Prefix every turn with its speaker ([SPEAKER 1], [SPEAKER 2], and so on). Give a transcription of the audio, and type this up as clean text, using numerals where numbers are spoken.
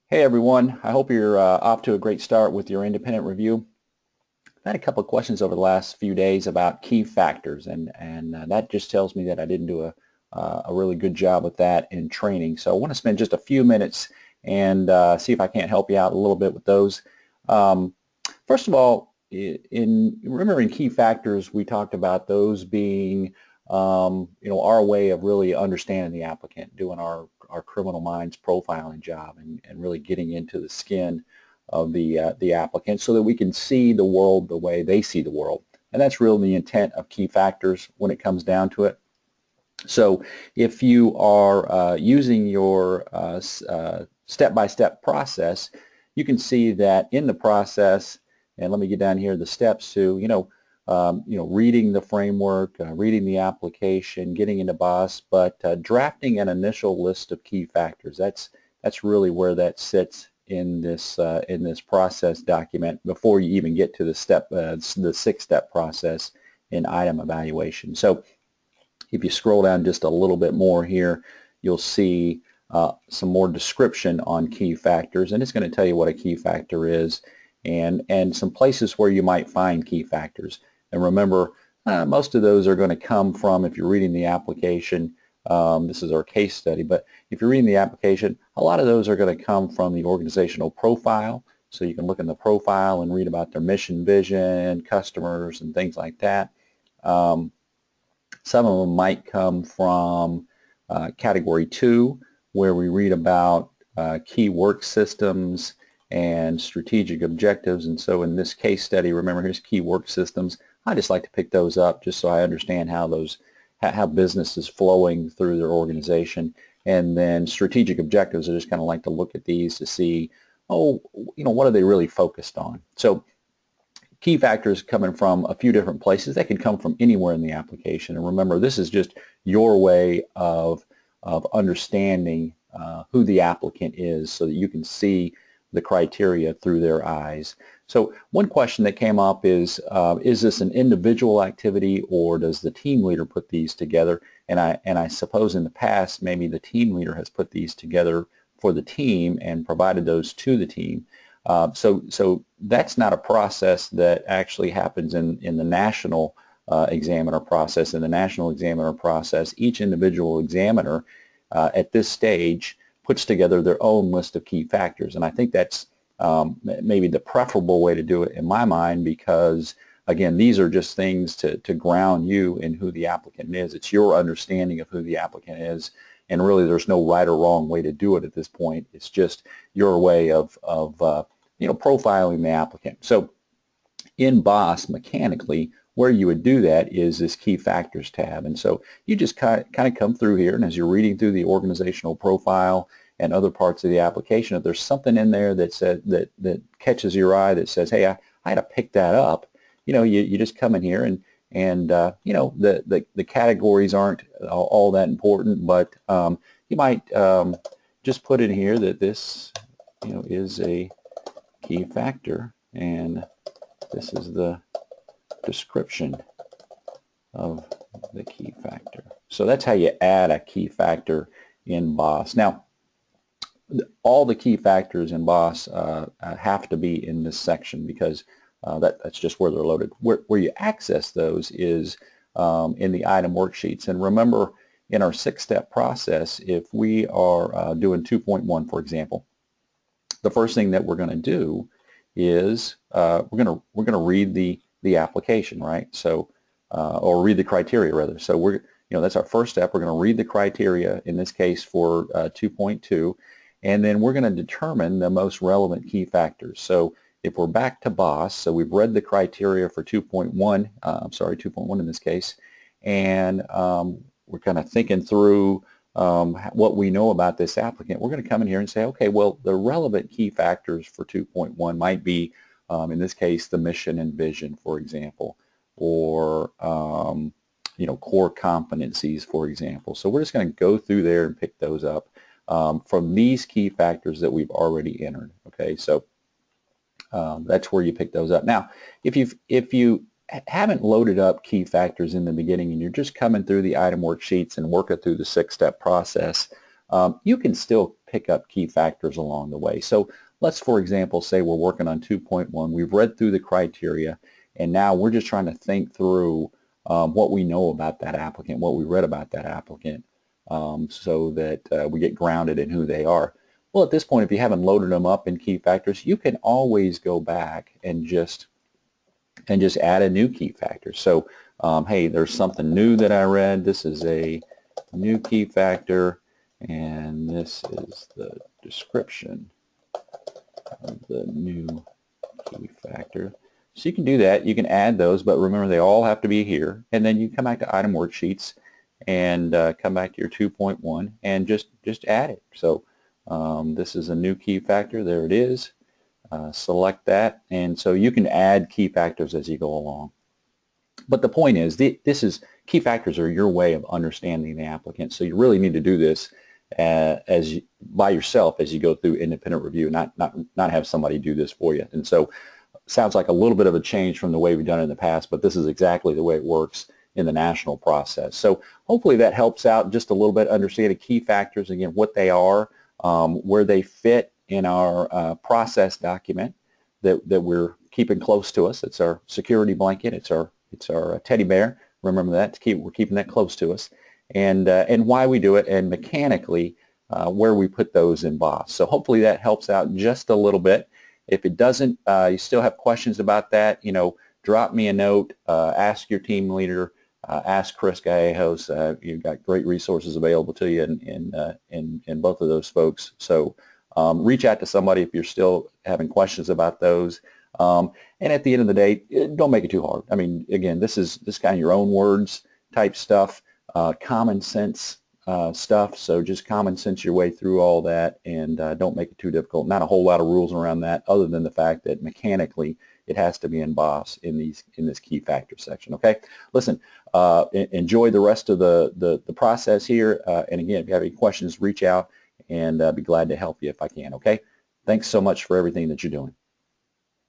[SPEAKER 1] Hey everyone, I hope you're off to a great start with your independent review. I've had a couple of questions over the last few days about key factors, and that just tells me that I didn't do a really good job with that in training. So I want to spend just a few minutes and see if I can't help you out a little bit with those. Um, First of all, remember in key factors we talked about those being our way of really understanding the applicant, doing our criminal minds profiling job, and really getting into the skin of the applicant so that we can see the world the way they see the world. And that's really the intent of key factors when it comes down to it. So if you are using your step-by-step process, you can see that in the process, and let me get down here, the steps to, reading the framework, reading the application, getting into BOSS, but drafting an initial list of key factors. That's really where that sits in this process document before you even get to the six-step process in item evaluation. So if you scroll down just a little bit more here, you'll see some more description on key factors, and it's going to tell you what a key factor is and some places where you might find key factors. And remember, most of those are going to come from, if you're reading the application, this is our case study, but if you're reading the application, a lot of those are going to come from the organizational profile. So you can look in the profile and read about their mission, vision, customers, and things like that. Some of them might come from Category 2, where we read about key work systems and strategic objectives. And so in this case study, remember, here's key work systems. I just like to pick those up just so I understand how business is flowing through their organization. And then strategic objectives, I just kind of like to look at these to see, what are they really focused on? So key factors coming from a few different places. They can come from anywhere in the application. And remember, this is just your way of understanding who the applicant is so that you can see the criteria through their eyes. So one question that came up is this an individual activity or does the team leader put these together? And I suppose in the past maybe the team leader has put these together for the team and provided those to the team. So that's not a process that actually happens in the national examiner process. In the national examiner process, each individual examiner at this stage puts together their own list of key factors. And I think that's maybe the preferable way to do it in my mind because, again, these are just things to ground you in who the applicant is. It's your understanding of who the applicant is. And really, there's no right or wrong way to do it at this point. It's just your way of profiling the applicant. So in BOSS, mechanically, where you would do that is this Key Factors tab. And so you just kind of come through here, and as you're reading through the organizational profile and other parts of the application, if there's something in there that says that catches your eye that says, hey, I had to pick that up, you just come in here and the categories aren't all that important, but you might just put in here that this is a key factor, and this is the description of the key factor. So that's how you add a key factor in BOSS. Now, all the key factors in BOSS have to be in this section because that's just where they're loaded. Where you access those is in the item worksheets. And remember, in our six-step process, if we are doing 2.1, for example, the first thing that we're going to do is we're going to read the application, right? So or read the criteria rather. So that's our first step. We're going to read the criteria in this case for 2.2, and then we're going to determine the most relevant key factors. So if we're back to BOSS, so we've read the criteria for 2.1, 2.1 in this case, and we're kind of thinking through what we know about this applicant, we're going to come in here and say, okay, well, the relevant key factors for 2.1 might be, in this case, the mission and vision, for example, or core competencies, for example. So we're just going to go through there and pick those up from these key factors that we've already entered. Okay, so that's where you pick those up. Now, if you haven't loaded up key factors in the beginning and you're just coming through the item worksheets and working through the six-step process, you can still pick up key factors along the way. So let's, for example, say we're working on 2.1. We've read through the criteria, and now we're just trying to think through what we know about that applicant, what we read about that applicant, so that we get grounded in who they are. Well, at this point, if you haven't loaded them up in key factors, you can always go back and just add a new key factor. So, hey, there's something new that I read. This is a new key factor, and this is the description of the new key factor. So you can do that. You can add those, but remember they all have to be here. And then you come back to item worksheets and come back to your 2.1 and just add it. So this is a new key factor. There it is. Select that, and so you can add key factors as you go along. But the point is, key factors are your way of understanding the applicant. So you really need to do this by yourself as you go through independent review, not have somebody do this for you. And so sounds like a little bit of a change from the way we've done it in the past, but this is exactly the way it works in the national process. So hopefully that helps out just a little bit, understanding key factors, again, what they are, where they fit in our process document that we're keeping close to us. It's our security blanket. It's our teddy bear. Remember that. We're keeping that close to us, and why we do it, and mechanically where we put those in BOSS. So hopefully that helps out just a little bit. If it doesn't, you still have questions about that, drop me a note, ask your team leader, ask Chris Gallegos. You've got great resources available to you in both of those folks. So reach out to somebody if you're still having questions about those. And at the end of the day, don't make it too hard. I mean, again, this is kind of your own words type stuff, common sense stuff. So just common sense your way through all that, and don't make it too difficult. Not a whole lot of rules around that, other than the fact that mechanically it has to be in BOSS in this key factor section. Okay, listen, enjoy the rest of the process here, and again, if you have any questions, reach out, and be glad to help you if I can. Okay, thanks so much for everything that you're doing.